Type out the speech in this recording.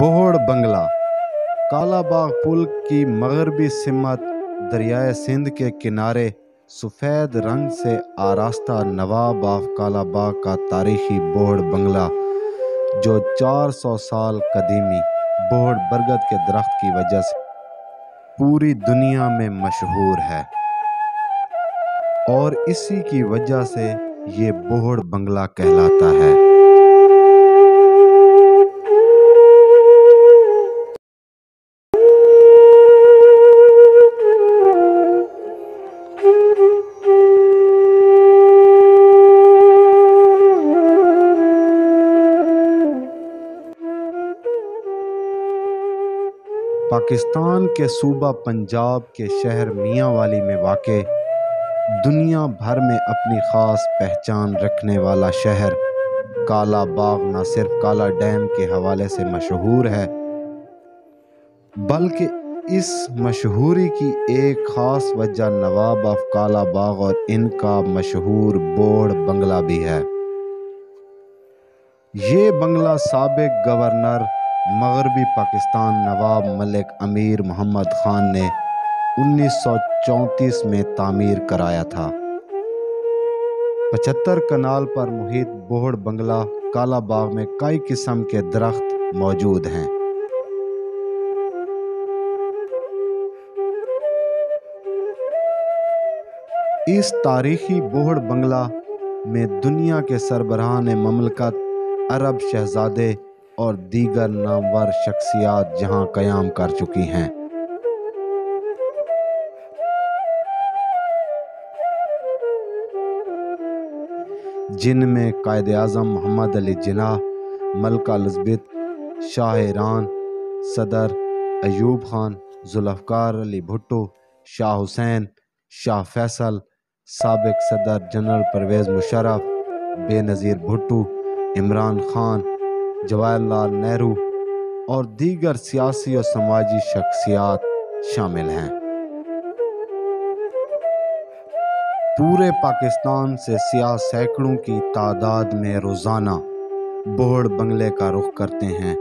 بوہڑ بنگلہ کالا باغ پل کی مغربی سمت دریائے سندھ کے کنارے سفید رنگ سے آراستہ نواب آف کالا باغ کا تاریخی بوہڑ بنگلہ، جو 400 سال قدیمی بوہڑ برگد کے درخت کی وجہ سے پوری دنیا میں مشہور ہے، اور اسی کی وجہ سے یہ بوہڑ بنگلہ کہلاتا ہے۔ پاکستان کے صوبہ پنجاب کے شہر میاں والی میں واقع دنیا بھر میں اپنی خاص پہچان رکھنے والا شہر کالا باغ نہ صرف کالا ڈیم کے حوالے سے مشہور ہے، بلکہ اس مشہوری کی ایک خاص وجہ نواب آف کالا باغ اور ان کا مشہور بوہڑ بنگلہ بھی ہے۔ یہ بنگلہ سابق گورنر مغربی پاکستان نواب ملک امیر محمد خان نے 1934 میں تعمیر کرایا تھا۔ 75 کنال پر محیط بوہڑ بنگلہ کالا باغ میں کئی قسم کے درخت موجود ہیں۔ اس تاریخی بوہڑ بنگلہ میں دنیا کے سربراہان مملکت، عرب شہزادے اور دیگر نامور شخصیات جہاں قیام کر چکی ہیں۔ جن میں قائد اعظم محمد علی جناح، ملکہ الزبیتھ، شاہ ایران، صدر ایوب خان، ذوالفقار علی بھٹو، شاہ حسین، شاہ فیصل، سابق صدر جنرل پرویز مشرف، بے نظیر بھٹو، عمران خان، جواہر لال نہرو اور دیگر سیاسی اور سماجی شخصیات شامل ہیں۔ پورے پاکستان سے سیاح سینکڑوں کی تعداد میں روزانہ بوہڑ بنگلے کا رخ کرتے ہیں۔